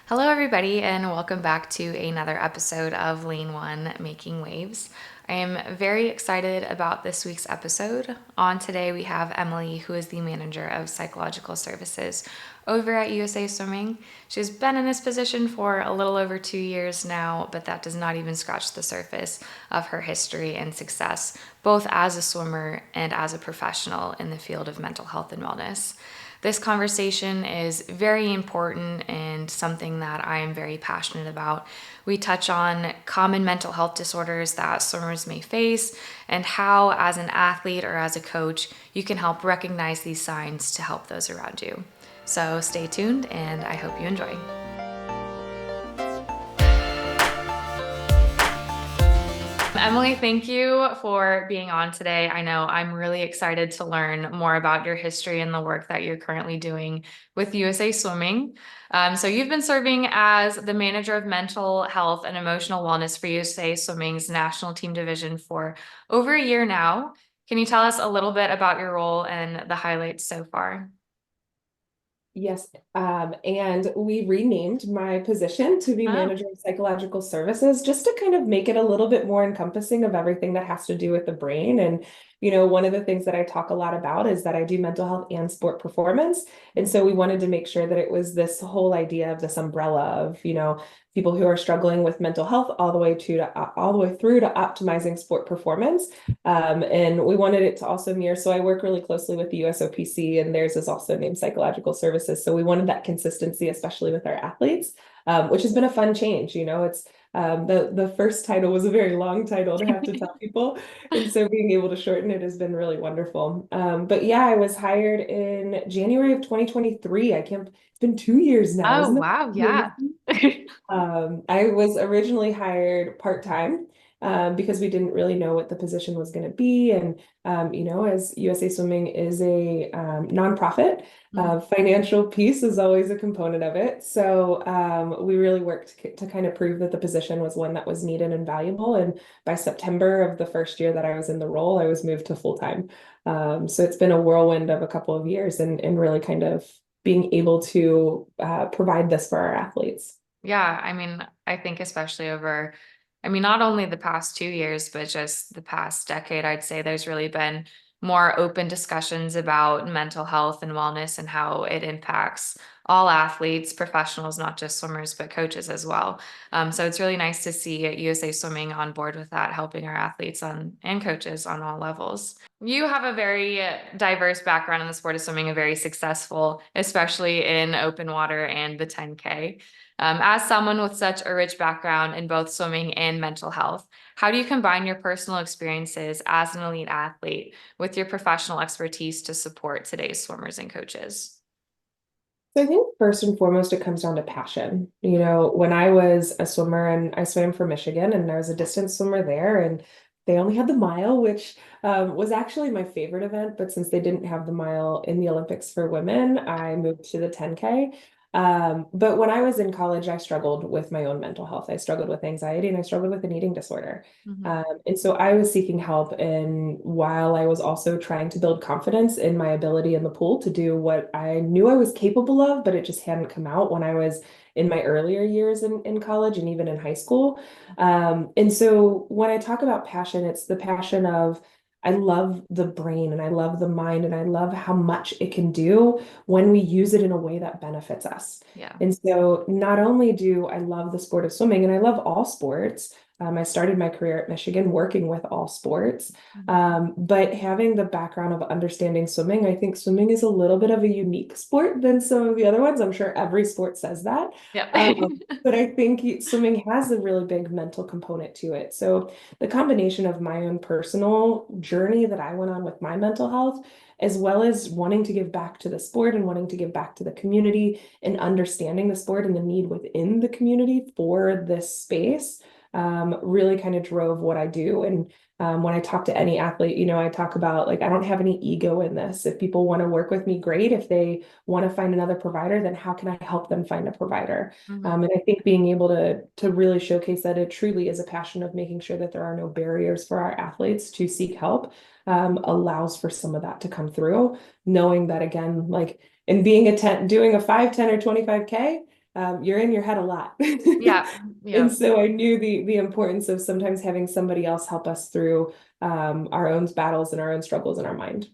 Hello, everybody, and welcome back to another episode of Lane One Making Waves. I am very excited about this week's episode. On today, we have Emily, who is the manager of psychological services over at USA Swimming. She's been in this position for a little over 2 years now, but that does not even scratch the surface of her history and success, both as a swimmer and as a professional in the field of mental health and wellness. This conversation is very important and something that I am very passionate about. We touch on common mental health disorders that swimmers may face and how, as an athlete or as a coach, you can help recognize these signs to help those around you. So stay tuned, and I hope you enjoy. Emily, thank you for being on today. I know I'm really excited to learn more about your history and the work that you're currently doing with USA Swimming. So you've been serving as the manager of mental health and emotional wellness for USA Swimming's national team division for over a year now. Can you tell us a little bit about your role and the highlights so far? Yes, and we renamed my position to be Oh, manager of psychological services just to kind of make it a little bit more encompassing of everything that has to do with the brain. And, one of the things that I talk a lot about is that I do mental health and sport performance. And so we wanted to make sure that it was this whole idea of this umbrella of, people who are struggling with mental health all the way all the way through to optimizing sport performance. And we wanted it to also mirror. So I work really closely with the USOPC, and theirs is also named Psychological Services. So we wanted that consistency, especially with our athletes, which has been a fun change. It's the first title was a very long title to have to tell people, and so being able to shorten it has been really wonderful. But yeah, I was hired in January of 2023. I can't. It's been 2 years now, oh, isn't wow, yeah. it? I was originally hired part-time because we didn't really know what the position was going to be. And, as USA Swimming is a nonprofit, financial piece is always a component of it. So we really worked to kind of prove that the position was one that was needed and valuable. And by September of the first year that I was in the role, I was moved to full-time. So it's been a whirlwind of a couple of years and really kind of being able to provide this for our athletes. Yeah, I think especially not only the past 2 years, but just the past decade, I'd say there's really been more open discussions about mental health and wellness and how it impacts all athletes, professionals, not just swimmers, but coaches as well. So it's really nice to see USA Swimming on board with that, helping our athletes and coaches on all levels. You have a very diverse background in the sport of swimming, and very successful, especially in open water and the 10K. As someone with such a rich background in both swimming and mental health, how do you combine your personal experiences as an elite athlete with your professional expertise to support today's swimmers and coaches? So I think first and foremost, it comes down to passion. When I was a swimmer and I swam for Michigan and I was a distance swimmer there, and they only had the mile, which was actually my favorite event. But since they didn't have the mile in the Olympics for women, I moved to the 10K. But when I was in college, I struggled with my own mental health. I struggled with anxiety and I struggled with an eating disorder. Mhm. And so I was seeking help. And while I was also trying to build confidence in my ability in the pool to do what I knew I was capable of, but it just hadn't come out when I was in my earlier years in college and even in high school. And so when I talk about passion, it's the passion of I love the brain and I love the mind and I love how much it can do when we use it in a way that benefits us. Yeah. And so not only do I love the sport of swimming and I love all sports, I started my career at Michigan working with all sports. Mhm. But having the background of understanding swimming, I think swimming is a little bit of a unique sport than some of the other ones. I'm sure every sport says that. Yep. But I think swimming has a really big mental component to it. So the combination of my own personal journey that I went on with my mental health, as well as wanting to give back to the sport and wanting to give back to the community and understanding the sport and the need within the community for this space really kind of drove what I do. And when I talk to any athlete, I talk about like, I don't have any ego in this. If people want to work with me, great. If they want to find another provider, then how can I help them find a provider? Mhm. And I think being able to really showcase that it truly is a passion of making sure that there are no barriers for our athletes to seek help allows for some of that to come through, knowing that again, like in being doing a 5, 10, or 25K, you're in your head a lot. Yeah. And Yeah. so I knew the importance of sometimes having somebody else help us through our own battles and our own struggles in our mind.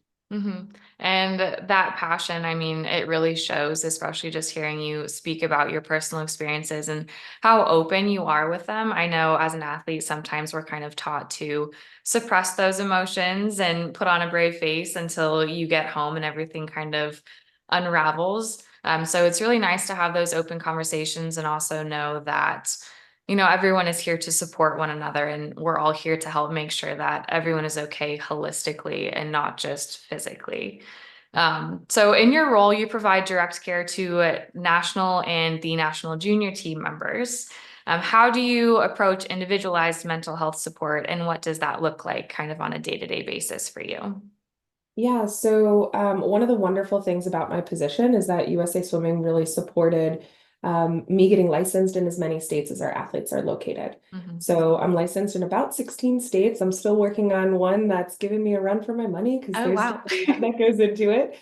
And that passion, I mean, it really shows, especially just hearing you speak about your personal experiences and how open you are with them. I know as an athlete, sometimes we're kind of taught to suppress those emotions and put on a brave face until you get home and everything kind of unravels. So it's really nice to have those open conversations and also know that everyone is here to support one another, and we're all here to help make sure that everyone is okay holistically and not just physically. So in your role, you provide direct care to national and the national junior team members. How do you approach individualized mental health support, and what does that look like kind of on a day-to-day basis for you? Yeah, so one of the wonderful things about my position is that USA Swimming really supported me getting licensed in as many states as our athletes are located. Mhm. So I'm licensed in about 16 states. I'm still working on one that's giving me a run for my money because Oh, there's wow. just a lot that goes into it.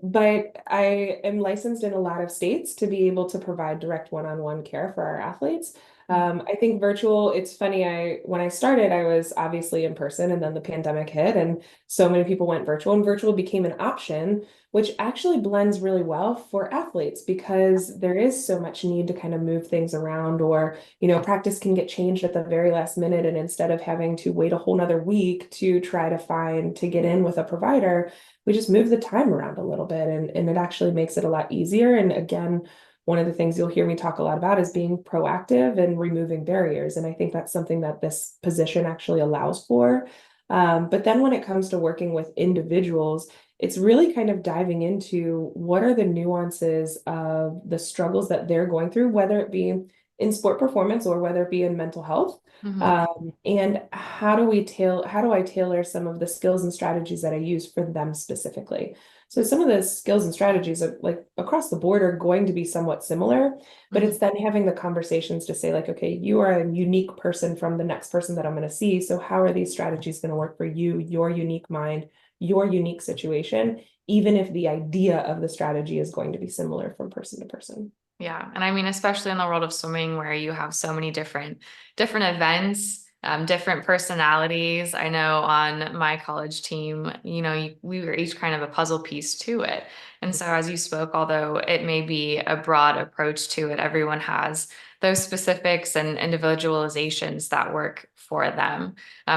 But I am licensed in a lot of states to be able to provide direct one-on-one care for our athletes. I think virtual, it's funny, when I started, I was obviously in person and then the pandemic hit and so many people went virtual, and virtual became an option, which actually blends really well for athletes because there is so much need to kind of move things around, or, practice can get changed at the very last minute. And instead of having to wait a whole nother week to try to get in with a provider, we just move the time around a little bit and it actually makes it a lot easier. And again, one of the things you'll hear me talk a lot about is being proactive and removing barriers. And I think that's something that this position actually allows for. But then when it comes to working with individuals, it's really kind of diving into what are the nuances of the struggles that they're going through, whether it be in sport performance or whether it be in mental health. Mhm. And how do I tailor some of the skills and strategies that I use for them specifically? So some of the skills and strategies are like across the board are going to be somewhat similar, but Mhm. it's then having the conversations to say like, okay, you are a unique person from the next person that I'm going to see. So how are these strategies going to work for you, your unique mind, your unique situation, even if the idea of the strategy is going to be similar from person to person? Yeah. And I mean, especially in the world of swimming where you have so many different events, different personalities. I know on my college team, we were each kind of a puzzle piece to it. And so as you spoke, although it may be a broad approach to it, everyone has those specifics and individualizations that work for them.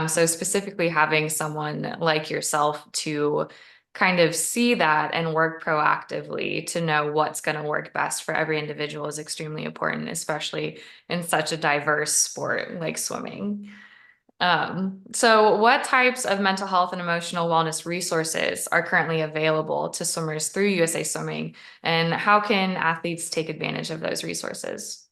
So specifically having someone like yourself to kind of see that and work proactively to know what's going to work best for every individual is extremely important, especially in such a diverse sport like swimming. So what types of mental health and emotional wellness resources are currently available to swimmers through USA Swimming, and how can athletes take advantage of those resources?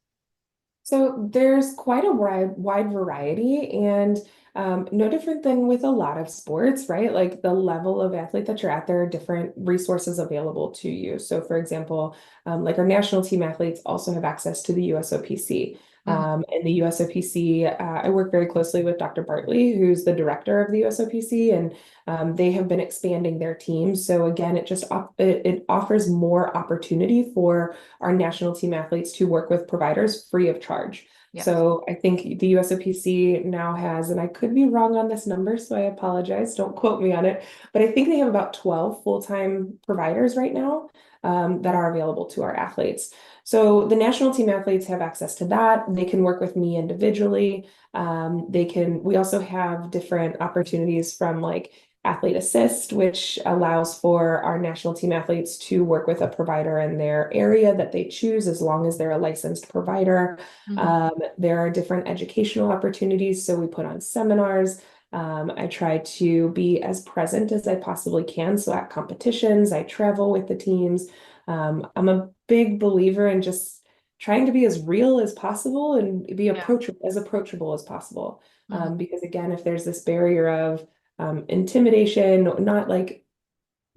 So there's quite a wide variety, and no different than with a lot of sports, right? Like the level of athlete that you're at, there are different resources available to you. So, for example, like our national team athletes also have access to the USOPC. Mhm. And the USOPC, I work very closely with Dr. Bartley, who's the director of the USOPC, and they have been expanding their teams. So again, it offers more opportunity for our national team athletes to work with providers free of charge. Yeah. So I think the USOPC now has, and I could be wrong on this number, so I apologize, don't quote me on it, but I think they have about 12 full-time providers right now that are available to our athletes. So the national team athletes have access to that. They can work with me individually. We also have different opportunities from like Athlete Assist, which allows for our national team athletes to work with a provider in their area that they choose as long as they're a licensed provider. Mhm. There are different educational opportunities, so we put on seminars. I try to be as present as I possibly can. So at competitions, I travel with the teams. I'm a big believer in just trying to be as real as possible and be Yeah. approachable as possible. Mhm. Because again, if there's this barrier of intimidation, not like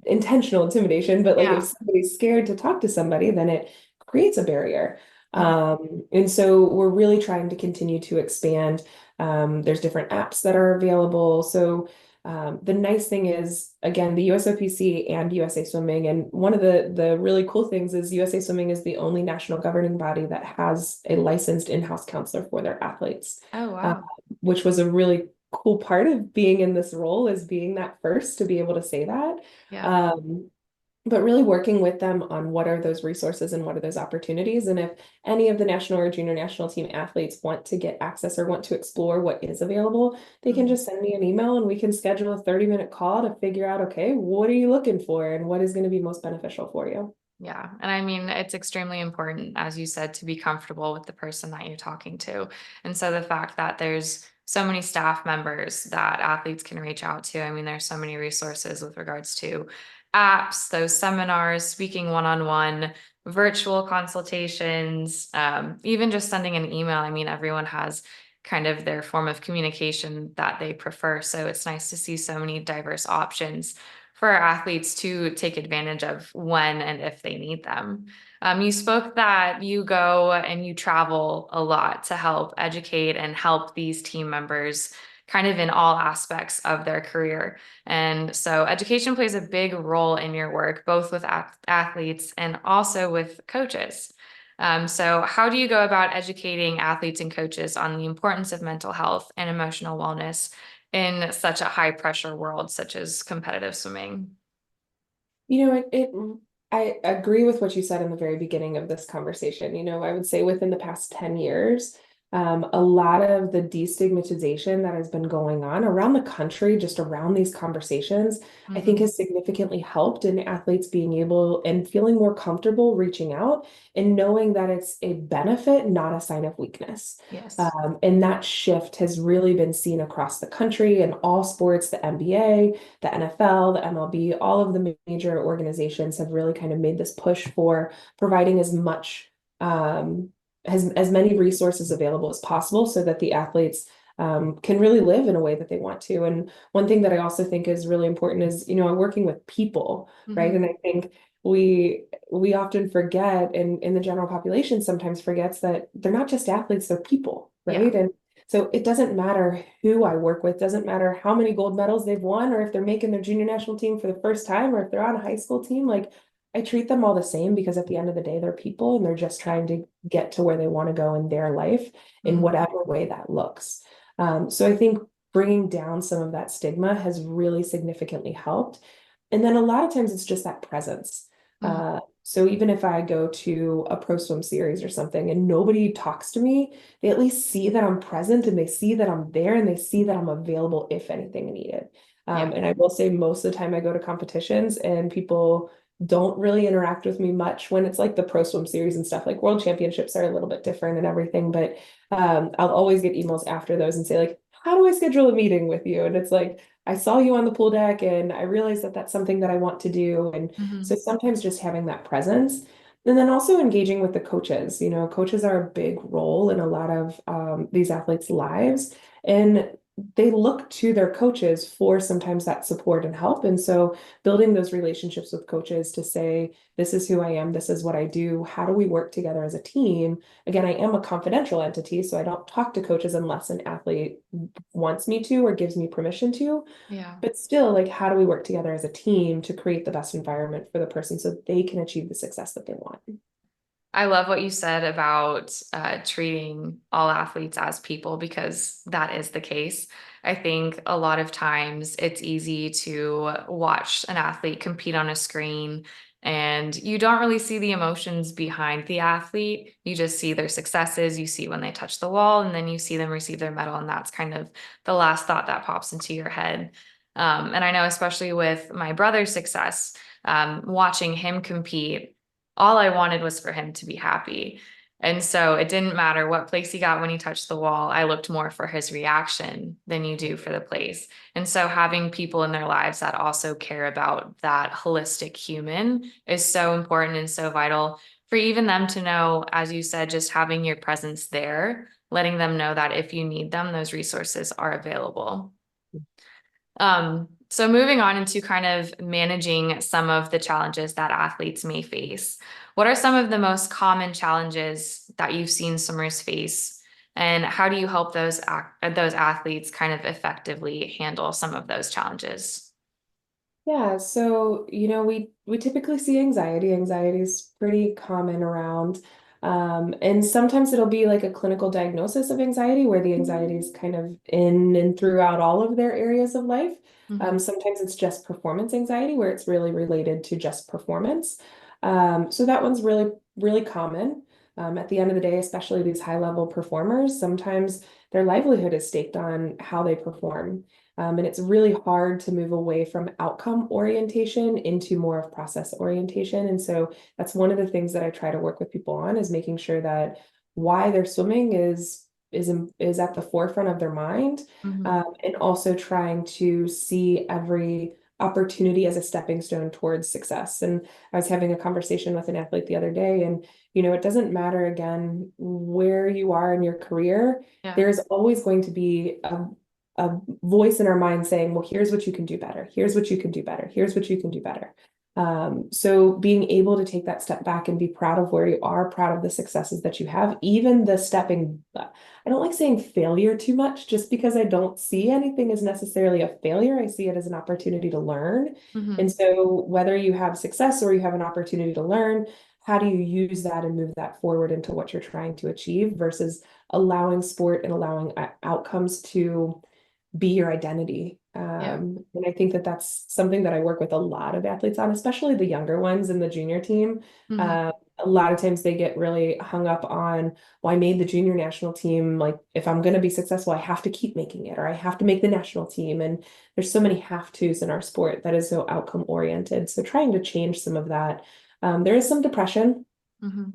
intentional intimidation, but like if Yeah. somebody's scared to talk to somebody, then it creates a barrier. Mhm. And so we're really trying to continue to expand. There's different apps that are available. So The nice thing is, again, the USOPC and USA Swimming, and one of the really cool things is USA Swimming is the only national governing body that has a licensed in-house counselor for their athletes, Oh, uh, wow. which was a really cool part of being in this role, is being that first to be able to say that. Yeah. Um, but really working with them on what are those resources and what are those opportunities. And if any of the national or junior national team athletes want to get access or want to explore what is available, they can Mhm. just send me an email and we can schedule a 30-minute call to figure out, okay, what are you looking for and what is going to be most beneficial for you? Yeah. And I mean, it's extremely important, as you said, to be comfortable with the person that you're talking to. And so the fact that there's so many staff members that athletes can reach out to, I mean, there's so many resources with regards to apps, those seminars, speaking one on one, virtual consultations, even just sending an email. I mean, everyone has kind of their form of communication that they prefer. So it's nice to see so many diverse options for our athletes to take advantage of when and if they need them. You spoke that you go and you travel a lot to help educate and help these team members kind of in all aspects of their career. And so education plays a big role in your work, both with athletes and also with coaches. So how do you go about educating athletes and coaches on the importance of mental health and emotional wellness in such a high pressure world such as competitive swimming? I agree with what you said in the very beginning of this conversation. I would say within the past 10 years, a lot of the destigmatization that has been going on around the country, just around these conversations, I think Hmm. has significantly helped in athletes being able and feeling more comfortable reaching out and knowing that it's a benefit, not a sign of weakness. Yes. And that shift has really been seen across the country in all sports, the NBA, the NFL, the MLB, all of the major organizations have really kind of made this push for providing as much as many resources available as possible so that the athletes can really live in a way that they want to. And one thing that I also think is really important is, I'm working with people, right? Hmm. And I think we often forget, and the general population sometimes forgets that they're not just athletes, they're people, Yeah. right? And so it doesn't matter who I work with, doesn't matter how many gold medals they've won, or if they're making their junior national team for the first time, or if they're on a high school team. Like, I treat them all the same because at the end of the day, they're people and they're just trying to get to where they want to go in their life in Hmm. whatever way that looks. So I think bringing down some of that stigma has really significantly helped. And then a lot of times it's just that presence. Hmm. So even if I go to a pro swim series or something and nobody talks to me, they at least see that I'm present and they see that I'm there and they see that I'm available if anything needed. Yeah. And I will say most of the time I go to competitions and people don't really interact with me much when it's like the pro swim series and stuff. Like world championships are a little bit different and everything, but I'll always get emails after those and say like, how do I schedule a meeting with you? And it's like, I saw you on the pool deck and I realized that that's something that I want to do. And so Hmm. sometimes just having that presence and then also engaging with the coaches. Coaches are a big role in a lot of these athletes' lives. And they look to their coaches for sometimes that support and help. And so building those relationships with coaches to say, this is who I am, this is what I do, how do we work together as a team? Again, I am a confidential entity, so I don't talk to coaches unless an athlete wants me to or gives me permission to. Yeah. But still, like, how do we work together as a team to create the best environment for the person so they can achieve the success that they want? I love what you said about treating all athletes as people because that is the case. I think a lot of times it's easy to watch an athlete compete on a screen and you don't really see the emotions behind the athlete. You just see their successes, you see when they touch the wall, and then you see them receive their medal. And that's kind of the last thought that pops into your head. And I know, especially with my brother's success, watching him compete all I wanted was for him to be happy. And so it didn't matter what place he got when he touched the wall. I looked more for his reaction than you do for the place. And so having people in their lives that also care about that holistic human is so important and so vital for even them to know, as you said, just having your presence there, letting them know that if you need them, those resources are available. So moving on into kind of managing some of the challenges that athletes may face. What are some of the most common challenges that you've seen swimmers face And how do you help those athletes kind of effectively handle some of those challenges? Yeah, so we typically see anxiety. Anxiety is pretty common around. And sometimes it'll be like a clinical diagnosis of anxiety where the anxiety is kind of in and throughout all of their areas of life. Hmm. Sometimes it's just performance anxiety where it's really related to just performance. So that one's really, really common. At the end of the day, especially these high level performers, sometimes their livelihood is staked on how they perform. And it's really hard to move away from outcome orientation into more of process orientation. And so that's one of the things that I try to work with people on is making sure that why they're swimming is at the forefront of their mind, Hmm. and also trying to see every opportunity as a stepping stone towards success. And I was having a conversation with an athlete the other day, and it doesn't matter again where you are in your career, Yeah. there's always going to be a voice in our mind saying, well, here's what you can do better. Here's what you can do better. Here's what you can do better. So being able to take that step back and be proud of where you are, proud of the successes that you have, even the stepping, I don't like saying failure too much just because I don't see anything as necessarily a failure. I see it as an opportunity to learn. Hmm. And so whether you have success or you have an opportunity to learn, how do you use that and move that forward into what you're trying to achieve versus allowing sport and allowing outcomes to be your identity. Yeah. And I think that that's something that I work with a lot of athletes on, especially the younger ones in the junior team. Hmm. Uh, a lot of times they get really hung up on, well, I made the junior national team. Like, if I'm going to be successful, I have to keep making it, or I have to make the national team. And there's so many have tos in our sport that is so outcome oriented. So trying to change some of that. There is some depression, Hmm.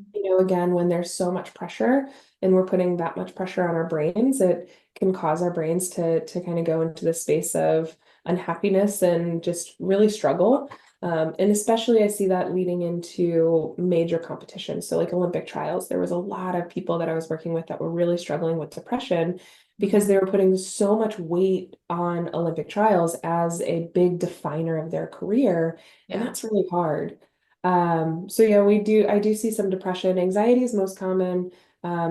again, when there's so much pressure and we're putting that much pressure on our brains, it can cause our brains to kind of go into the space of unhappiness and just really struggle. And especially I see that leading into major competitions. So like Olympic trials, there was a lot of people that I was working with that were really struggling with depression because Hmm. they were putting so much weight on Olympic trials as a big definer of their career. And Yeah. that's really hard. So yeah, I do see some depression. Anxiety is most common.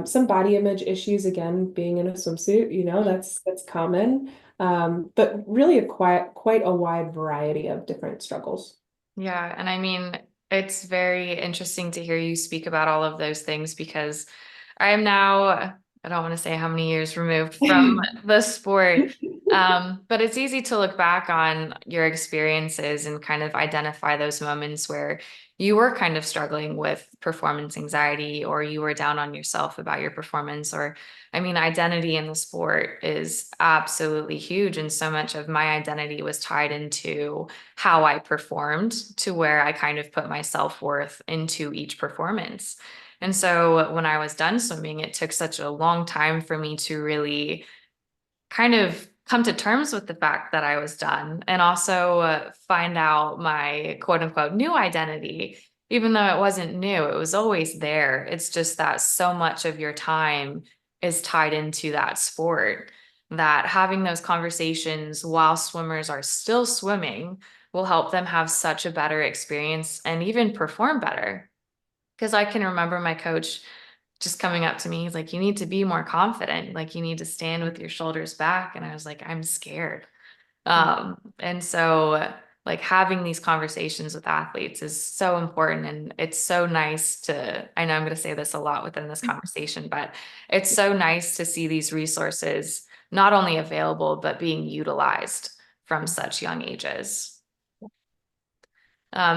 Some body image issues, again, being in a swimsuit, that's common. But really quite a wide variety of different struggles. Yeah, and I mean, it's very interesting to hear you speak about all of those things because I am now, I don't want to say how many years removed from the sport, but it's easy to look back on your experiences and kind of identify those moments where you were kind of struggling with performance anxiety or you were down on yourself about your performance. Or, I mean, identity in the sport is absolutely huge. And so much of my identity was tied into how I performed to where I kind of put my self-worth into each performance. And so when I was done swimming, it took such a long time for me to really kind of come to terms with the fact that I was done and also find out my quote unquote new identity, even though it wasn't new, it was always there. It's just that so much of your time is tied into that sport that having those conversations while swimmers are still swimming will help them have such a better experience and even perform better. Because I can remember my coach just coming up to me. He's like, you need to be more confident. Like, you need to stand with your shoulders back. And I was like, I'm scared. And so, like, having these conversations with athletes is so important. And it's so nice to, I know I'm going to say this a lot within this conversation, but it's so nice to see these resources not only available, but being utilized from such young ages.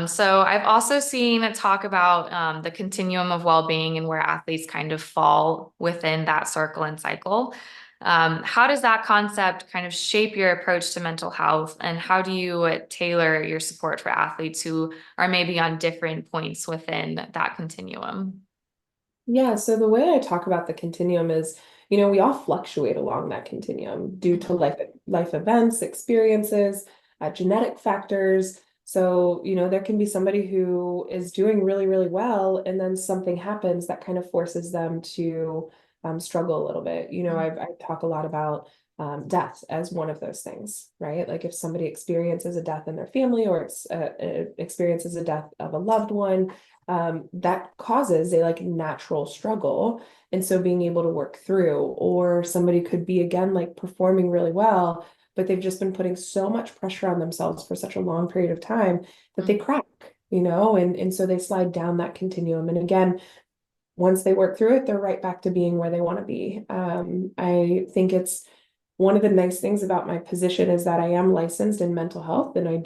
So I've also seen talk about the continuum of well-being and where athletes kind of fall within that circle and cycle. How does that concept kind of shape your approach to mental health, and how do you tailor your support for athletes who are maybe on different points within that continuum? Yeah, so the way I talk about the continuum is, we all fluctuate along that continuum due to Mhm. life events, experiences, genetic factors. So, there can be somebody who is doing really, really well, and then something happens that kind of forces them to struggle a little bit. I talk a lot about death as one of those things, right? Like if somebody experiences a death in their family or experiences a death of a loved one, that causes a like natural struggle. And so being able to work through, or somebody could be again like performing really well, but they've just been putting so much pressure on themselves for such a long period of time that they Mhm. crack, and so they slide down that continuum. And again, once they work through it, they're right back to being where they want to be. I think it's one of the nice things about my position is that I am licensed in mental health, and I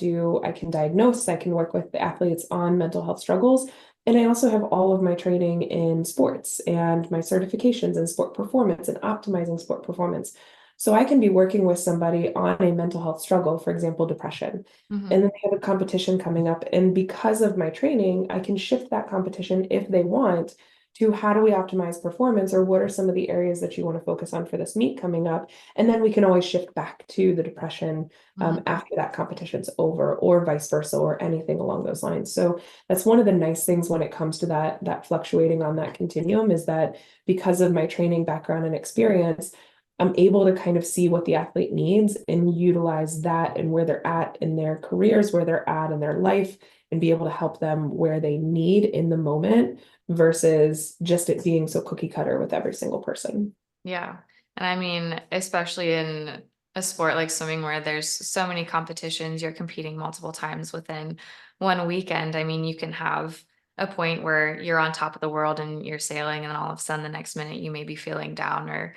can diagnose, I can work with the athletes on mental health struggles. And I also have all of my training in sports and my certifications in sport performance and optimizing sport performance. So I can be working with somebody on a mental health struggle, for example, depression. And Mhm. then they have a competition coming up. And because of my training, I can shift that competition if they want to how do we optimize performance, or what are some of the areas that you want to focus on for this meet coming up? And then we can always shift back to the depression Mhm. after that competition's over, or vice versa, or anything along those lines. So that's one of the nice things when it comes to that fluctuating on that continuum, is that because of my training background and experience, I'm able to kind of see what the athlete needs and utilize that and where they're at in their careers, where they're at in their life, and be able to help them where they need in the moment versus just it being so cookie cutter with every single person. Yeah. And I mean, especially in a sport like swimming where there's so many competitions, you're competing multiple times within one weekend. I mean, you can have a point where you're on top of the world and you're sailing, and then all of a sudden the next minute you may be feeling down or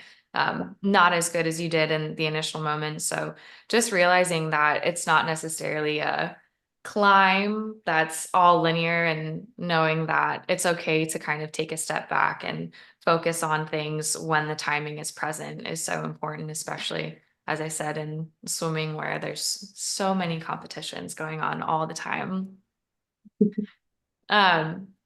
not as good as you did in the initial moment. So just realizing that it's not necessarily a climb that's all linear, and knowing that it's okay to kind of take a step back and focus on things when the timing is present is so important, especially as I said in swimming where there's so many competitions going on all the time.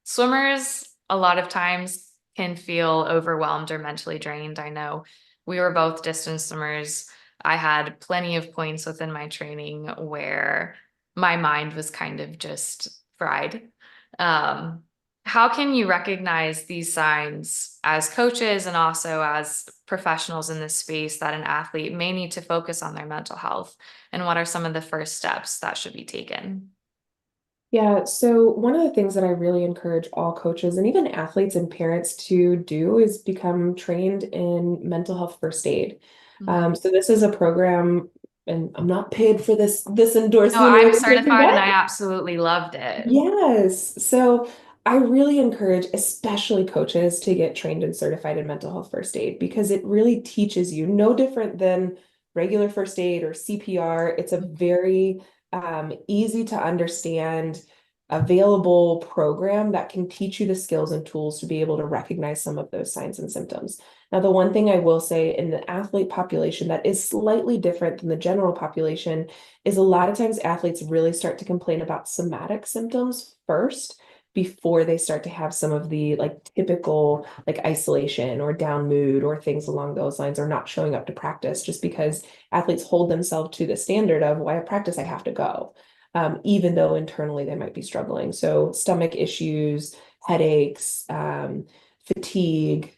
Swimmers a lot of times can feel overwhelmed or mentally drained. I know we were both distance swimmers. I had plenty of points within my training where my mind was kind of just fried. Um, how can you recognize these signs as coaches and also as professionals in this space that an athlete may need to focus on their mental health? And what are some of the first steps that should be taken? Yeah, so one of the things that I really encourage all coaches and even athletes and parents to do is become trained in mental health first aid. Mhm. So this is a program, and I'm not paid for this No, endorsement or I'm anything, certified and I but absolutely loved it. yes. So I really encourage, especially coaches, to get trained and certified in mental health first aid, because it really teaches you no different than regular first aid or CPR. It's a very easy to understand, available program that can teach you the skills and tools to be able to recognize some of those signs and symptoms. Now, the one thing I will say in the athlete population that is slightly different than the general population is a lot of times athletes really start to complain about somatic symptoms first before they start to have some of the like typical like isolation or down mood or things along those lines, or not showing up to practice just because athletes hold themselves to the standard of, why I practice I have to go, even though internally they might be struggling. So stomach issues, headaches, fatigue.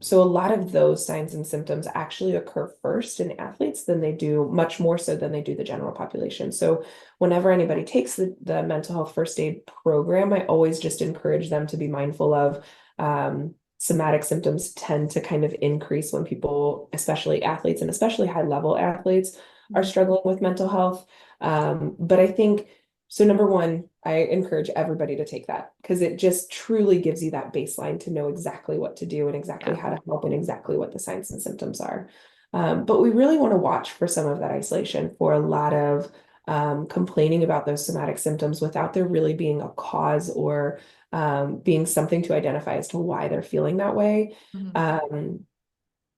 So a lot of those signs and symptoms actually occur first in athletes than they do, much more so than they do the general population. So whenever anybody takes the mental health first aid program, I always just encourage them to be mindful of somatic symptoms tend to kind of increase when people, especially athletes and especially high level athletes, are Mhm. struggling with mental health. But I think so. Number one, I encourage everybody to take that because it just truly gives you that baseline to know exactly what to do and exactly Yeah. how to help and exactly what the signs and symptoms are. But we really want to watch for some of that isolation, for a lot of complaining about those somatic symptoms without there really being a cause, or being something to identify as to why they're feeling that way. Mhm. Um,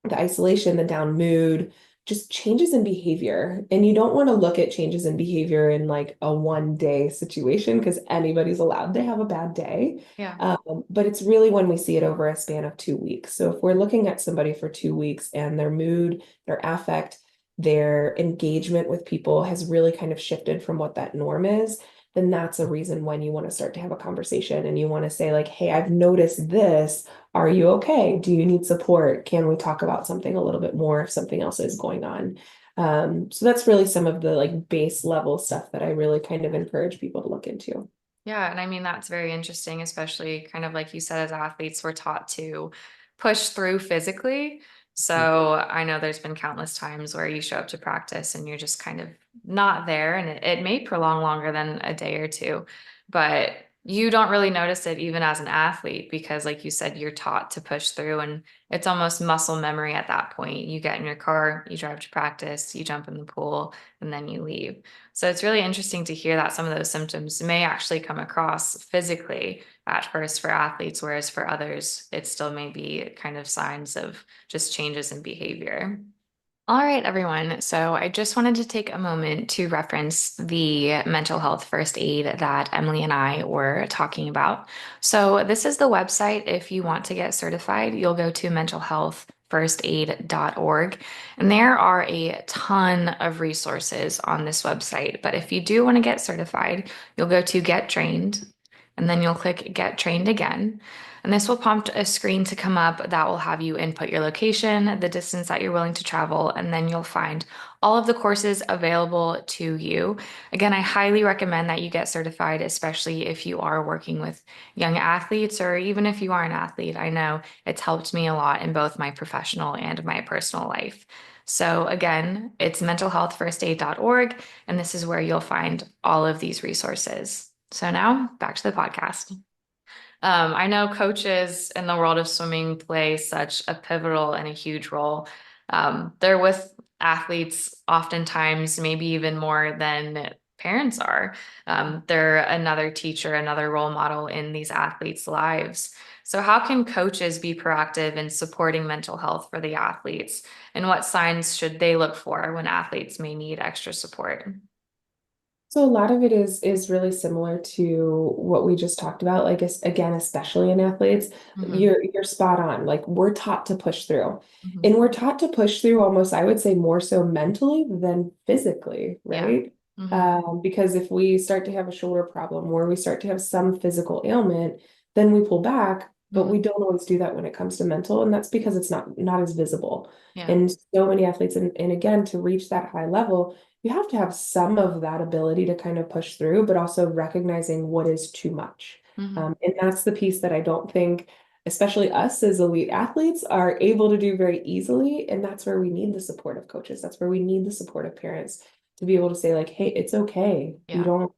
the isolation, the down mood, just changes in behavior. And you don't want to look at changes in behavior in like a 1 day situation, because anybody's allowed to have a bad day. Yeah. But it's really when we see it over a span of 2 weeks. So if we're looking at somebody for 2 weeks and their mood, their affect, their engagement with people has really kind of shifted from what that norm is, then that's a reason when you want to start to have a conversation and you want to say like, hey, I've noticed this. Are you okay? Do you need support? Can we talk about something a little bit more if something else is going on? So that's really some of the like base level stuff that I really kind of encourage people to look into. Yeah, and I mean that's very interesting, especially kind of like you said, as athletes, we're taught to push through physically. So I know there's been countless times where you show up to practice and you're just kind of not there, and it may prolong longer than a day or two, but you don't really notice it even as an athlete because, like you said, you're taught to push through, and it's almost muscle memory at that point. You get in your car, you drive to practice, you jump in the pool, and then you leave. So it's really interesting to hear that some of those symptoms may actually come across physically at first for athletes, whereas for others, it still may be kind of signs of just changes in behavior. All right, everyone. So I just wanted to take a moment to reference the mental health first aid that Emily and I were talking about. So this is the website. If you want to get certified, you'll go to mentalhealthfirstaid.org. And there are a ton of resources on this website. But if you do want to get certified, you'll go to Get Trained, and then you'll click Get Trained again. And this will prompt a screen to come up that will have you input your location, the distance that you're willing to travel, and then you'll find all of the courses available to you. Again, I highly recommend that you get certified, especially if you are working with young athletes or even if you are an athlete. I know it's helped me a lot in both my professional and my personal life. So again, it's mentalhealthfirstaid.org, and this is where you'll find all of these resources. So now back to the podcast. I know coaches in the world of swimming play such a pivotal and a huge role. They're with athletes oftentimes, maybe even more than parents are. They're another teacher, another role model in these athletes' lives. So, how can coaches be proactive in supporting mental health for the athletes? And what signs should they look for when athletes may need extra support? So a lot of it is really similar to what we just talked about. Like again, especially in athletes, Hmm. you're spot on. Like we're taught to push through, Hmm. and we're taught to push through almost, I would say, more so mentally than physically, Yeah. right? Hmm. Because if we start to have a shoulder problem or we start to have some physical ailment, then we pull back, but Hmm. we don't always do that when it comes to mental, and that's because it's not as visible. Yeah. And so many athletes, and again, to reach that high level you have to have some of that ability to kind of push through, but also recognizing what is too much. Hmm. And that's the piece that I don't think, especially us as elite athletes, are able to do very easily. And that's where we need the support of coaches. That's where we need the support of parents to be able to say, like, hey, it's okay. You Yeah. don't,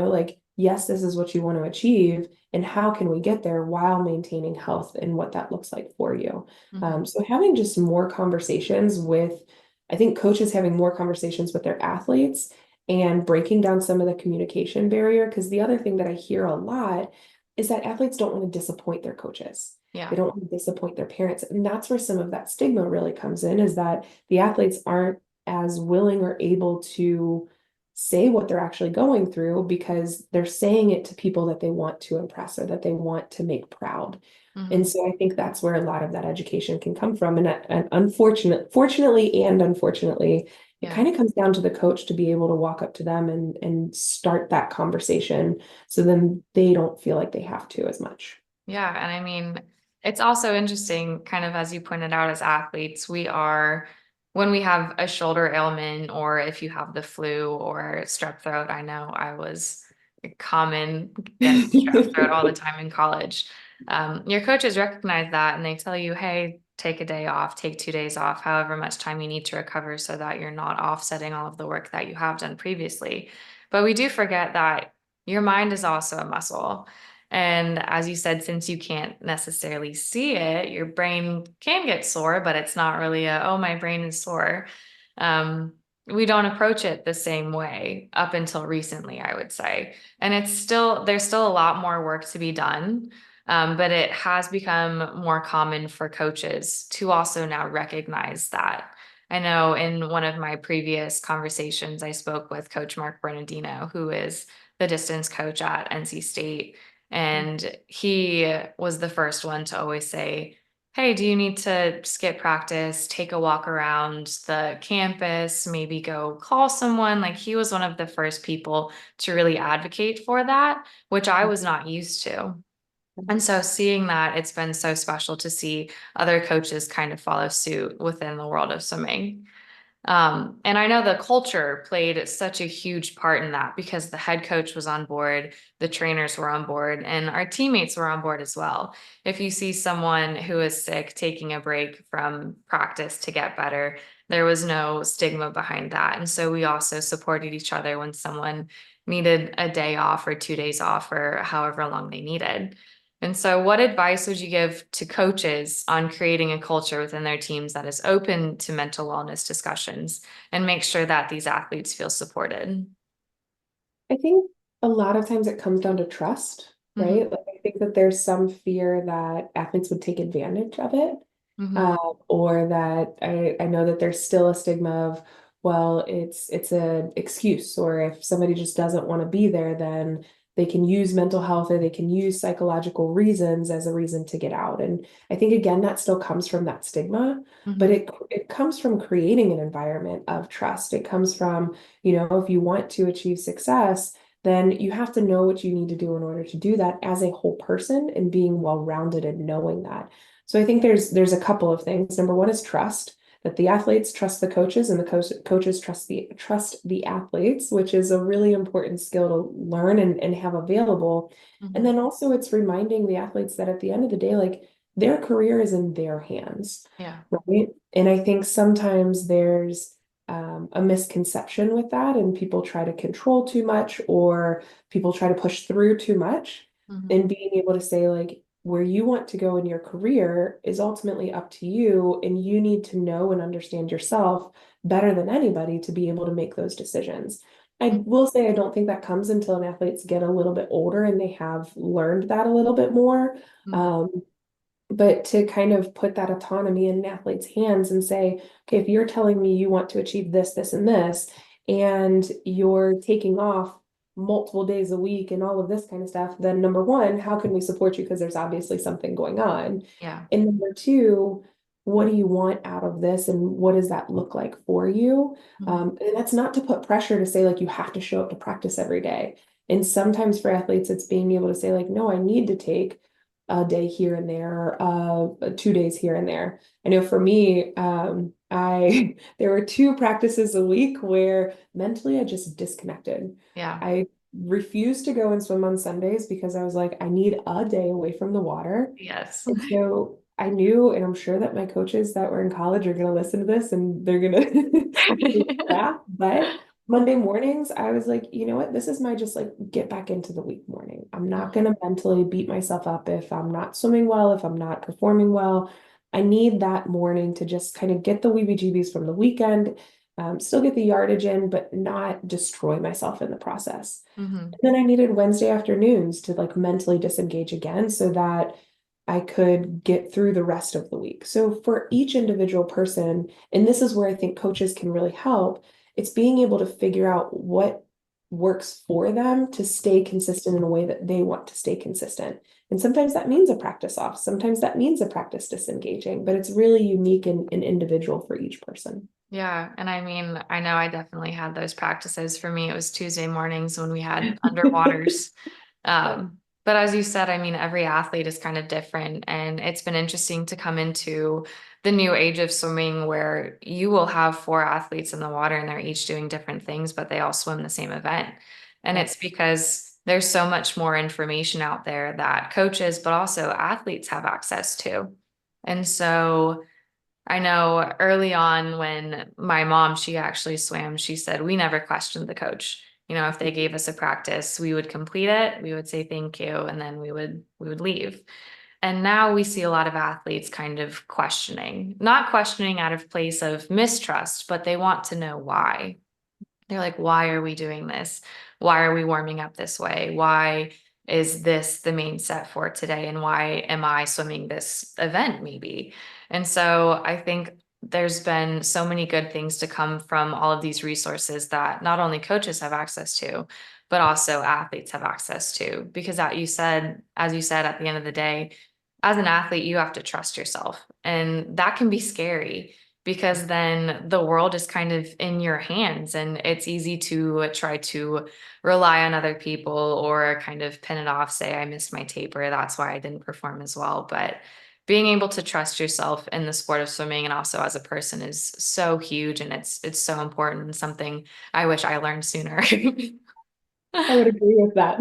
like, yes, this is what you want to achieve. And how can we get there while maintaining health and what that looks like for you? Hmm. So having just more conversations with I think coaches having more conversations with their athletes and breaking down some of the communication barrier. Because the other thing that I hear a lot is that athletes don't want to disappoint their coaches. They Yeah. don't want to disappoint their parents. And that's where some of that stigma really comes in is that the athletes aren't as willing or able to say what they're actually going through because they're saying it to people that they want to impress or that they want to make proud. And Hmm. so I think that's where a lot of that education can come from. And fortunately and unfortunately, it Yeah. kind of comes down to the coach to be able to walk up to them and start that conversation so then they don't feel like they have to as much. Yeah. And I mean, it's also interesting, kind of as you pointed out, as athletes, when we have a shoulder ailment or if you have the flu or strep throat, I know I was common getting strep throat all the time in college. Your coaches recognize that and they tell you, hey, take a day off, take 2 days off, however much time you need to recover so that you're not offsetting all of the work that you have done previously. But we do forget that your mind is also a muscle. And as you said, since you can't necessarily see it, your brain can get sore, but it's not really oh, my brain is sore. Um, we don't approach it the same way up until recently, I would say. And there's still a lot more work to be done. But it has become more common for coaches to also now recognize that. I know in one of my previous conversations, I spoke with Coach Mark Bernardino, who is the distance coach at NC State. And he was the first one to always say, hey, do you need to skip practice, take a walk around the campus, maybe go call someone? Like he was one of the first people to really advocate for that, which I was not used to. And so seeing that, it's been so special to see other coaches kind of follow suit within the world of swimming. And I know the culture played such a huge part in that because the head coach was on board, the trainers were on board, and our teammates were on board as well. If you see someone who is sick taking a break from practice to get better, there was no stigma behind that. And so we also supported each other when someone needed a day off or 2 days off or however long they needed. And so, what advice would you give to coaches on creating a culture within their teams that is open to mental wellness discussions and make sure that these athletes feel supported? I think a lot of times it comes down to trust, Hmm. right? Like I think that there's some fear that athletes would take advantage of it, Hmm. or that I know that there's still a stigma of, well, it's an excuse, or if somebody just doesn't want to be there, then they can use mental health or they can use psychological reasons as a reason to get out. And I think again that still comes from that stigma, but Hmm. it comes from creating an environment of trust. It comes from, if you want to achieve success, then you have to know what you need to do in order to do that as a whole person and being well-rounded and knowing that. So I think there's a couple of things. Number one is trust, that the athletes trust the coaches and the coaches trust the athletes, which is a really important skill to learn and have available. And Hmm. then also it's reminding the athletes that at the end of the day, like their career is in their hands, Yeah. right? And I think sometimes there's a misconception with that, and people try to control too much, or people try to push through too much. Hmm. And being able to say, like, where you want to go in your career is ultimately up to you, and you need to know and understand yourself better than anybody to be able to make those decisions. I will say I don't think that comes until an athletes get a little bit older and they have learned that a little bit more. Hmm. Um, but to kind of put that autonomy in an athlete's hands and say, okay, if you're telling me you want to achieve this, this, and this, and you're taking off multiple days a week and all of this kind of stuff, then number one, how can we support you? Because there's obviously something going on. Yeah. And number two, what do you want out of this and what does that look like for you? Hmm. And that's not to put pressure to say like you have to show up to practice every day. And sometimes for athletes, it's being able to say like, no, I need to take a day here and there, 2 days here and there. I know for me, I there were two practices a week where mentally I just disconnected. Yeah. I refused to go and swim on Sundays because I was like, I need a day away from the water. Yes. And so I knew, and I'm sure that my coaches that were in college are going to listen to this and they're going to laugh. But Monday mornings, I was like, you know what? This is my just like get back into the week morning. I'm not going to mentally beat myself up if I'm not swimming well, if I'm not performing well. I need that morning to just kind of get the weebie-jeebies from the weekend, still get the yardage in, but not destroy myself in the process. Hmm. And then I needed Wednesday afternoons to like mentally disengage again so that I could get through the rest of the week. So for each individual person, and this is where I think coaches can really help, it's being able to figure out what works for them to stay consistent in a way that they want to stay consistent. And sometimes that means a practice off, sometimes that means a practice disengaging, but it's really unique and individual for each person. Yeah. And I mean, I know I definitely had those practices. For me, it was Tuesday mornings when we had underwaters. But as you said, I mean, every athlete is kind of different, and it's been interesting to come into the new age of swimming where you will have four athletes in the water and they're each doing different things, but they all swim the same event. And it's Yes. because there's so much more information out there that coaches, but also athletes have access to. And so I know early on when my mom, she actually swam, she said, we never questioned the coach. You know, if they gave us a practice, we would complete it, we would say thank you, and then we would leave. And now we see a lot of athletes kind of questioning, not questioning out of place of mistrust, but they want to know why. They're like, why are we doing this? Why are we warming up this way? Why is this the main set for today? And why am I swimming this event, maybe? And so I think there's been so many good things to come from all of these resources that not only coaches have access to, but also athletes have access to. Because that you said, as you said, at the end of the day, as an athlete, you have to trust yourself. And that can be scary because then the world is kind of in your hands and it's easy to try to rely on other people or kind of pin it off, say, I missed my taper. That's why I didn't perform as well. But being able to trust yourself in the sport of swimming and also as a person is so huge, and it's so important and something I wish I learned sooner. I would agree with that.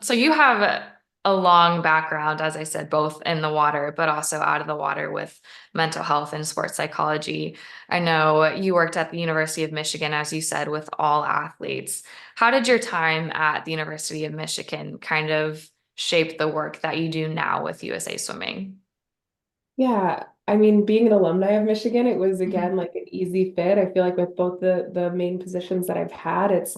So you have a long background, as I said, both in the water, but also out of the water with mental health and sports psychology. I know you worked at the University of Michigan, as you said, with all athletes. How did your time at the University of Michigan kind of shape the work that you do now with USA Swimming? Yeah, I mean, being an alumni of Michigan, it was Mhm. again like an easy fit. I feel like with both the main positions that I've had, it's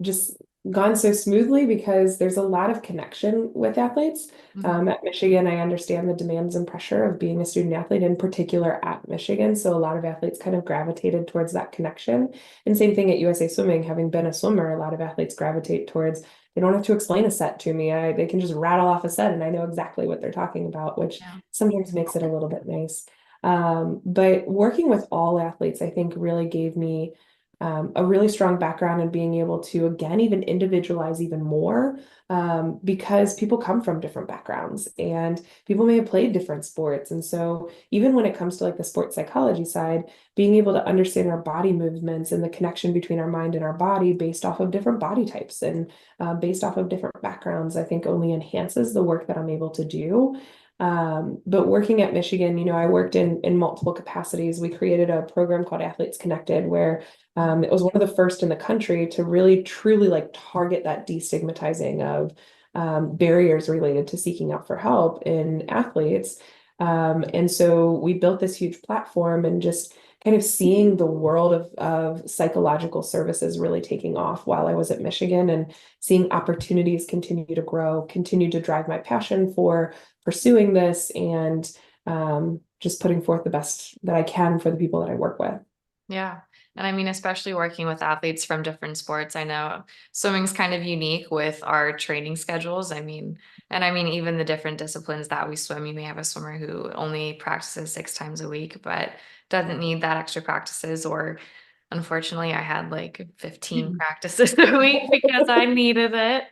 just gone so smoothly because there's a lot of connection with athletes. Mhm. At Michigan, I understand the demands and pressure of being a student athlete, in particular at Michigan. So a lot of athletes kind of gravitated towards that connection. And same thing at USA Swimming, having been a swimmer, a lot of athletes gravitate towards they don't have to explain a set to me. They can just rattle off a set and I know exactly what they're talking about, which Yeah. sometimes makes it a little bit nice. But working with all athletes, I think really gave me a really strong background in being able to, again, even individualize even more because people come from different backgrounds and people may have played different sports. And so, even when it comes to like the sports psychology side, being able to understand our body movements and the connection between our mind and our body based off of different body types and based off of different backgrounds, I think only enhances the work that I'm able to do. But working at Michigan, I worked in multiple capacities. We created a program called Athletes Connected, where it was one of the first in the country to really truly like target that destigmatizing of barriers related to seeking out for help in athletes. And so we built this huge platform and just kind of seeing the world of psychological services really taking off while I was at Michigan and seeing opportunities continue to grow, continue to drive my passion for pursuing this and just putting forth the best that I can for the people that I work with. Yeah. And I mean, especially working with athletes from different sports, I know swimming's kind of unique with our training schedules. I mean, even the different disciplines that we swim, you may have a swimmer who only practices 6 times a week, but doesn't need that extra practices. Or unfortunately, I had like 15 practices a week because I needed it.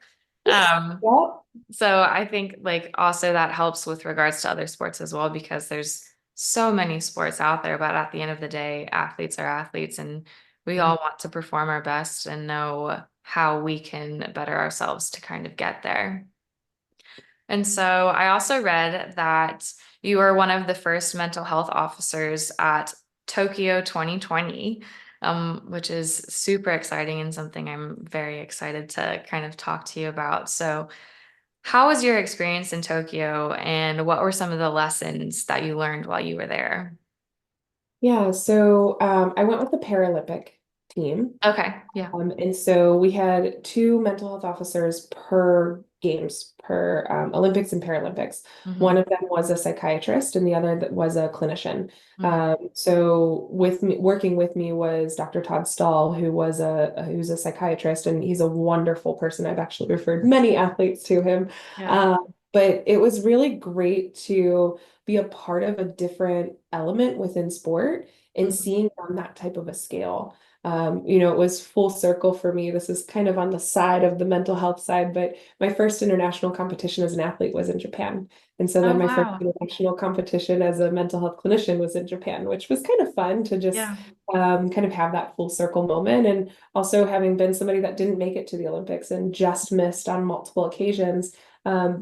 Um, Well, so I think like also that helps with regards to other sports as well, because there's so many sports out there, but at the end of the day, athletes are athletes and we all want to perform our best and know how we can better ourselves to kind of get there. And so I also read that you were one of the first mental health officers at Tokyo 2020, which is super exciting and something I'm very excited to kind of talk to you about. So how was your experience in Tokyo, and what were some of the lessons that you learned while you were there? yeah, so I went with the Paralympic team. Okay, yeah. And so we had two mental health officers per games, per Olympics and Paralympics. One Hmm. of them was a psychiatrist, and the other that was a clinician. Hmm. So with me, working with me was Dr. Todd Stahl, who's a psychiatrist, and he's a wonderful person. I've actually referred many athletes to him. Yeah. But it was really great to be a part of a different element within sport and Hmm. seeing on that type of a scale. It was full circle for me. This is kind of on the side of the mental health side, but my first international competition as an athlete was in Japan. And so Oh, then my first wow. international competition as a mental health clinician was in Japan, which was kind of fun to just Yeah. kind of have that full circle moment. And also having been somebody that didn't make it to the Olympics and just missed on multiple occasions,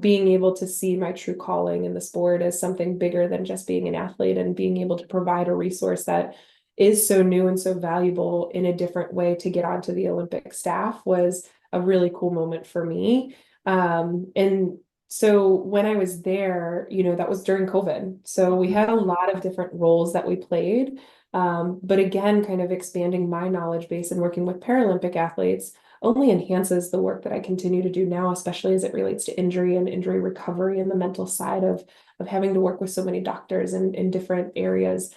being able to see my true calling in the sport as something bigger than just being an athlete and being able to provide a resource that is so new and so valuable in a different way to get onto the Olympic staff was a really cool moment for me. And so when I was there, that was during COVID. So we Mhm. had a lot of different roles that we played. But again, kind of expanding my knowledge base and working with Paralympic athletes only enhances the work that I continue to do now, especially as it relates to injury and injury recovery and the mental side of having to work with so many doctors in different areas.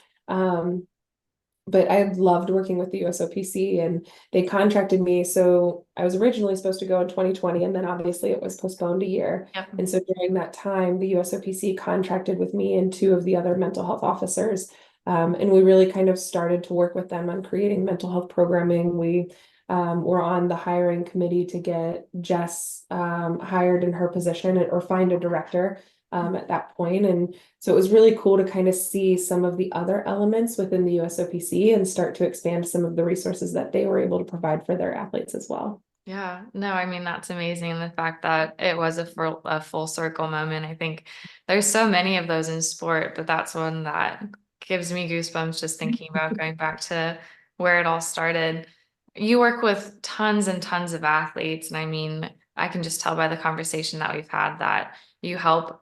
But I loved working with the USOPC and they contracted me. So I was originally supposed to go in 2020, and then obviously it was postponed a year. Yep. And so during that time, the USOPC contracted with me and two of the other mental health officers. And we really kind of started to work with them on creating mental health programming. We were on the hiring committee to get Jess hired in her position or find a director at that point. And so it was really cool to kind of see some of the other elements within the USOPC and start to expand some of the resources that they were able to provide for their athletes as well. Yeah, no, I mean, that's amazing. And the fact that it was a full circle moment. I think there's so many of those in sport, but that's one that gives me goosebumps just thinking about going back to where it all started. You work with tons and tons of athletes. And I mean, I can just tell by the conversation that we've had that you help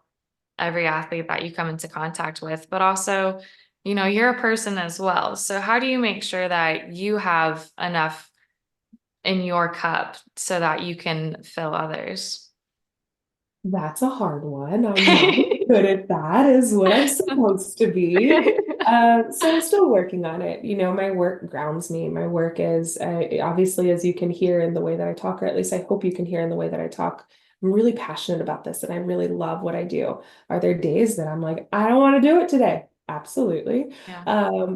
every athlete that you come into contact with, but also, you're a person as well. So how do you make sure that you have enough in your cup so that you can fill others? That's a hard one. I'm not good at that, is what I'm supposed to be. So I'm still working on it. You know, my work grounds me. My work is obviously, as you can hear in the way that I talk, or at least I hope you can hear in the way that I talk, I'm really passionate about this and I really love what I do. Are there days that I'm like, I don't want to do it today? Absolutely. Yeah.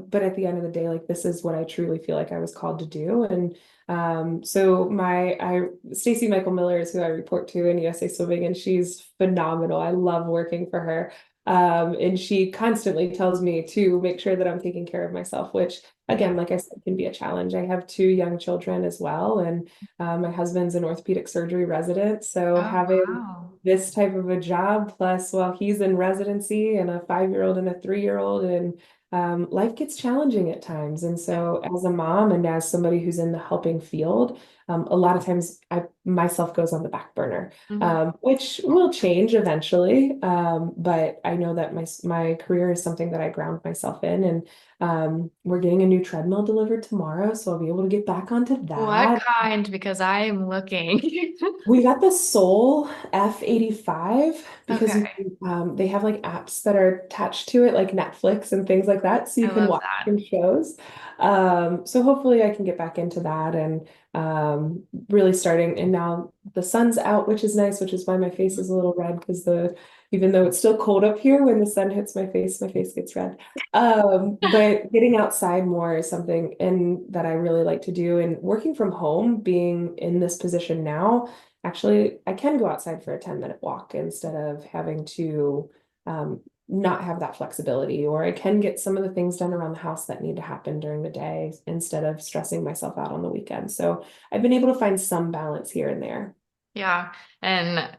But at the end of the day, like this is what I truly feel like I was called to do. And so Stacy Michael Miller is who I report to in USA Swimming, and she's phenomenal. I love working for her. And she constantly tells me to make sure that I'm taking care of myself, which Yeah. again, like I said, can be a challenge. I have two young children as well, and my husband's an orthopedic surgery resident. So Oh, having wow. this type of a job, plus while he's in residency and a 5-year-old and a 3-year-old, and life gets challenging at times. And Yeah. so, as a mom and as somebody who's in the helping field, a lot of times I myself goes on the back burner, Mhm. which will change eventually. But I know that my career is something that I ground myself in, and we're getting a new treadmill delivered tomorrow, so I'll be able to get back onto What that. kind? Because I am looking. We got the Soul F85 because Okay. they have like apps that are attached to it, like Netflix and things like that, so I you can love watch that. some shows. So hopefully I can get back into that and really starting. And now the sun's out, which is nice, which is why my face is a little red because even though it's still cold up here, when the sun hits my face gets red. But getting outside more is something and that I really like to do. And working from home, being in this position now. Actually, I can go outside for a 10-minute walk instead of having to not have that flexibility, or I can get some of the things done around the house that need to happen during the day instead of stressing myself out on the weekend. So I've been able to find some balance here and there. Yeah. And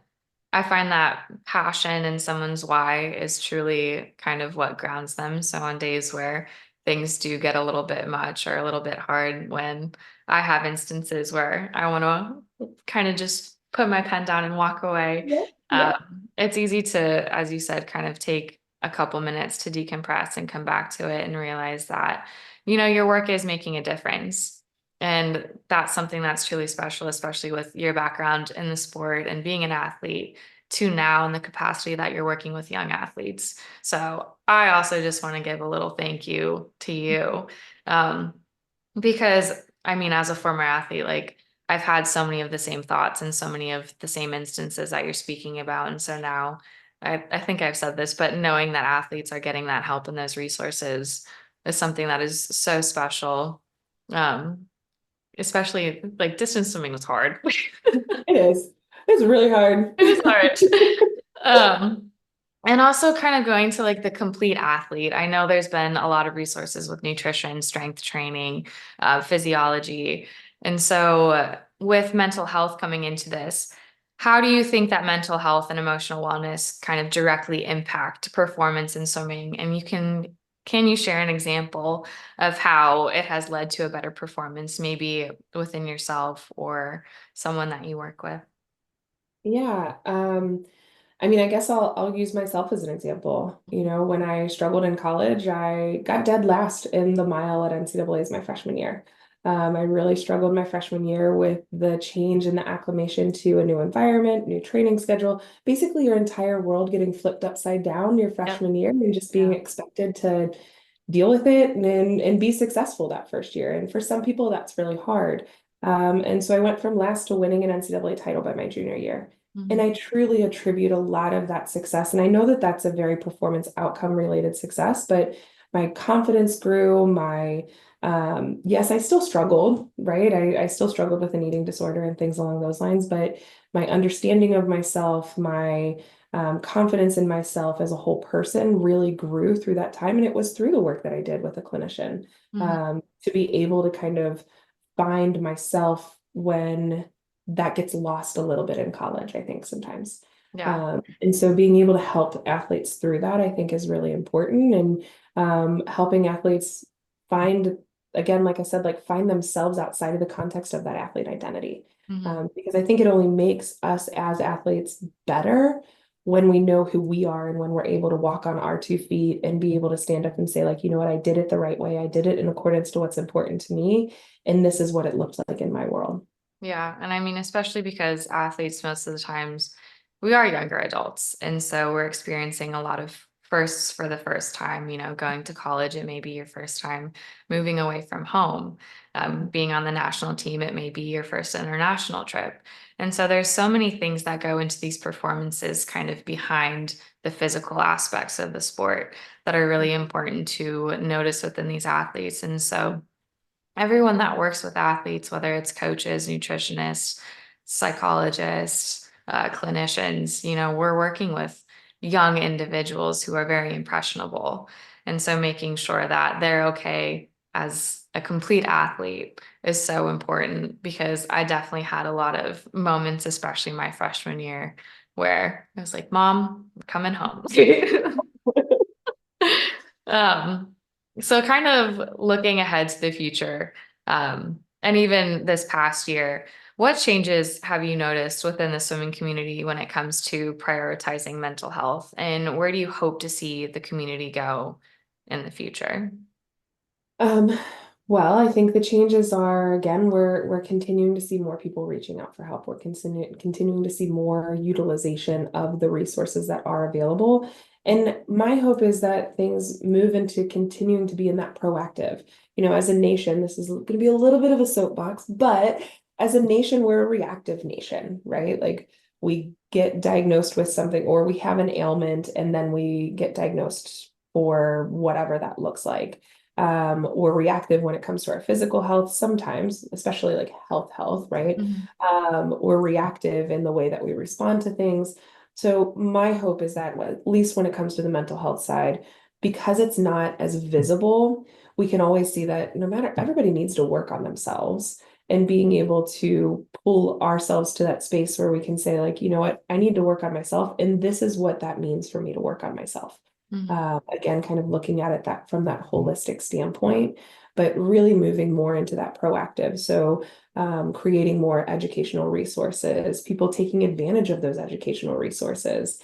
I find that passion in someone's why is truly kind of what grounds them. So on days where things do get a little bit much or a little bit hard, when I have instances where I want to kind of just put my pen down and walk away, Yep, yep. it's easy to, as you said, kind of take a couple minutes to decompress and come back to it and realize that, your work is making a difference. And that's something that's truly special, especially with your background in the sport and being an athlete to now in the capacity that you're working with young athletes. So I also just want to give a little thank you to you. Um, because I mean, as a former athlete, like I've had so many of the same thoughts and so many of the same instances that you're speaking about. And so now I think I've said this, but knowing that athletes are getting that help and those resources is something that is so special. Um, Especially like distance swimming was hard. It is. It's really hard. It is hard. Um, and also kind of going to like the complete athlete. I know there's been a lot of resources with nutrition, strength training, physiology. And so with mental health coming into this, how do you think that mental health and emotional wellness kind of directly impact performance in swimming? And can you share an example of how it has led to a better performance, maybe within yourself or someone that you work with? Yeah. I mean, I guess I'll use myself as an example. You know, when I struggled in college, I got dead last in the mile at NCAA's my freshman year. I really struggled my freshman year with the change and the acclimation to a new environment, new training schedule, basically your entire world getting flipped upside down your Yep. freshman year and just being Yeah. expected to deal with it and be successful that first year. And for some people, that's really hard. And so I went from last to winning an NCAA title by my junior year. And Mhm. I truly attribute a lot of that success. And I know that that's a very performance outcome related success, but my confidence grew, my Yes, I still struggled, right? I still struggled with an eating disorder and things along those lines, but my understanding of myself, my confidence in myself as a whole person really grew through that time. And it was through the work that I did with a clinician, Mhm. to be able to kind of find myself when that gets lost a little bit in college, I think sometimes. Yeah. And so being able to help athletes through that, I think, is really important. And helping athletes find, again, like I said, like find themselves outside of the context of that athlete identity. Mhm. Because I think it only makes us as athletes better when we know who we are and when we're able to walk on our 2 feet and be able to stand up and say, like, you know what, I did it the right way. I did it in accordance to what's important to me. And this is what it looks like in my world. Yeah. And I mean, especially because athletes, most of the times, we are younger adults. And so we're experiencing a lot of firsts for the first time, going to college. It may be your first time moving away from home. Being on the national team, it may be your first international trip. And so there's so many things that go into these performances kind of behind the physical aspects of the sport that are really important to notice within these athletes. And so everyone that works with athletes, whether it's coaches, nutritionists, psychologists, clinicians, we're working with young individuals who are very impressionable. And so making sure that they're okay as a complete athlete is so important because I definitely had a lot of moments, especially my freshman year, where I was like, Mom, I'm coming home. Um, so kind of looking ahead to the future, and even this past year, what changes have you noticed within the swimming community when it comes to prioritizing mental health? And where do you hope to see the community go in the future? Um, well, I think the changes are, again, we're continuing to see more people reaching out for help. We're continuing to see more utilization of the resources that are available. And my hope is that things move into continuing to be in that proactive. As a nation, this is going to be a little bit of a soapbox, but as a nation, we're a reactive nation, right? Like we get diagnosed with something or we have an ailment and then we get diagnosed for whatever that looks like. We're reactive when it comes to our physical health sometimes, especially like health, right? Mhm. We're reactive in the way that we respond to things. So my hope is that at least when it comes to the mental health side, because it's not as visible, we can always see that no matter everybody needs to work on themselves and being able to pull ourselves to that space where we can say, like, you know what, I need to work on myself, and this is what that means for me to work on myself. Mhm. Again, kind of looking at it that from that holistic standpoint, but really moving more into that proactive. So, creating more educational resources, people taking advantage of those educational resources,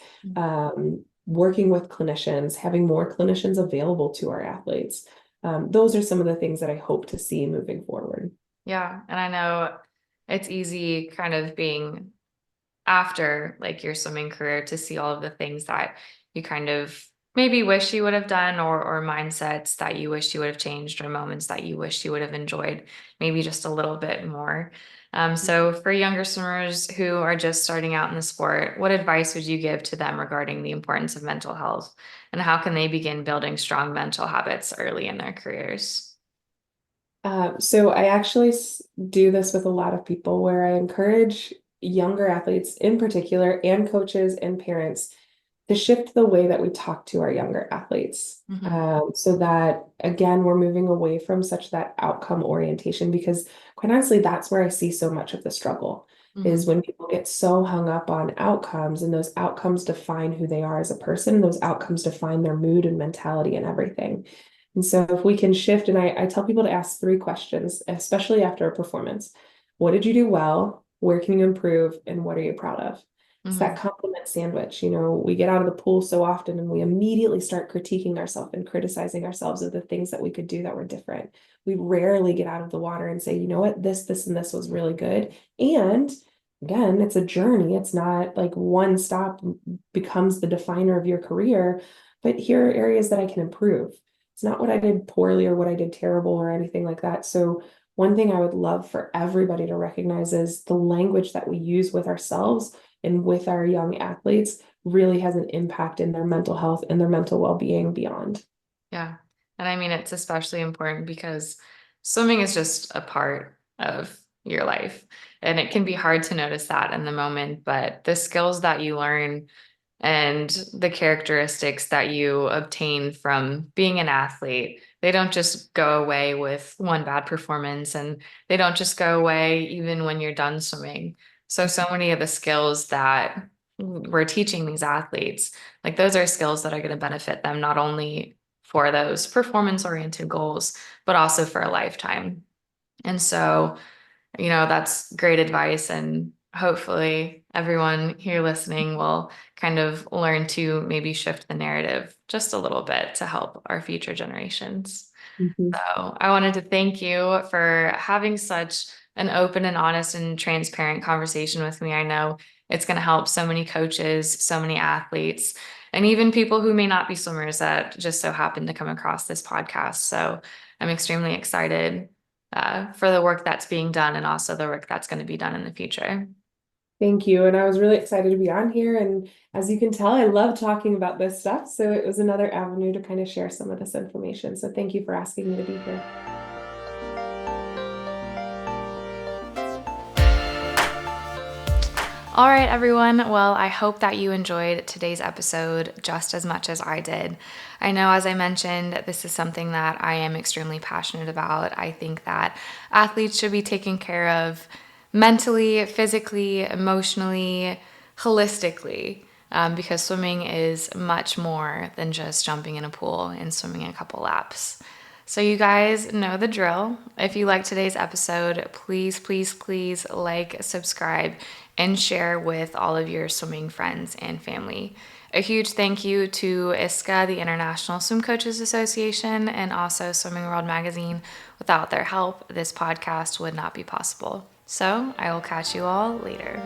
working with clinicians, having more clinicians available to our athletes. Those are some of the things that I hope to see moving forward. Yeah, and I know it's easy kind of being after like your swimming career to see all of the things that you kind of maybe wish you would have done or mindsets that you wish you would have changed or moments that you wish you would have enjoyed maybe just a little bit more. So for younger swimmers who are just starting out in the sport, what advice would you give to them regarding the importance of mental health and how can they begin building strong mental habits early in their careers? So I actually do this with a lot of people where I encourage younger athletes in particular and coaches and parents to shift the way that we talk to our younger athletes. Hmm. So that again, we're moving away from such that outcome orientation because quite honestly, that's where I see so much of the struggle is Hmm. when people get so hung up on outcomes and those outcomes define who they are as a person, those outcomes define their mood and mentality and everything. And so if we can shift, and I tell people to ask 3 questions, especially after a performance. What did you do well? Where can you improve? And what are you proud of? It's that Hmm. compliment sandwich. We get out of the pool so often and we immediately start critiquing ourselves and criticizing ourselves of the things that we could do that were different. We rarely get out of the water and say, you know what, this, and this was really good. And again, it's a journey. It's not like one stop becomes the definer of your career, but here are areas that I can improve. It's not what I did poorly or what I did terrible or anything like that. So one thing I would love for everybody to recognize is the language that we use with ourselves and with our young athletes really has an impact in their mental health and their mental health and their mental well-being beyond. Yeah. And I mean, it's especially important because swimming is just a part of your life. And it can be hard to notice that in the moment, but the skills that you learn and the characteristics that you obtain from being an athlete, they don't just go away with one bad performance, and they don't just go away even when you're done swimming. So many of the skills that we're teaching these athletes, like those are skills that are going to benefit them not only for those performance oriented goals, but also for a lifetime. And so, that's great advice. And hopefully, everyone here listening will kind of learn to maybe shift the narrative just a little bit to help our future generations. Mhm. So I wanted to thank you for having such an open and honest and transparent conversation with me. I know it's going to help so many coaches, so many athletes, and even people who may not be swimmers that just so happen to come across this podcast. So I'm extremely excited for the work that's being done and also the work that's going to be done in the future. Thank you. And I was really excited to be on here. And as you can tell, I love talking about this stuff. So it was another avenue to kind of share some of this information. So thank you for asking me to be here. All right, everyone. Well, I hope that you enjoyed today's episode just as much as I did. I know, as I mentioned, this is something that I am extremely passionate about. I think that athletes should be taken care of mentally, physically, emotionally, holistically, because swimming is much more than just jumping in a pool and swimming a couple laps. So you guys know the drill. If you like today's episode, please, please, please like, subscribe, and share with all of your swimming friends and family. A huge thank you to ISCA, the International Swim Coaches Association, and also Swimming World Magazine. Without their help, this podcast would not be possible. So I will catch you all later.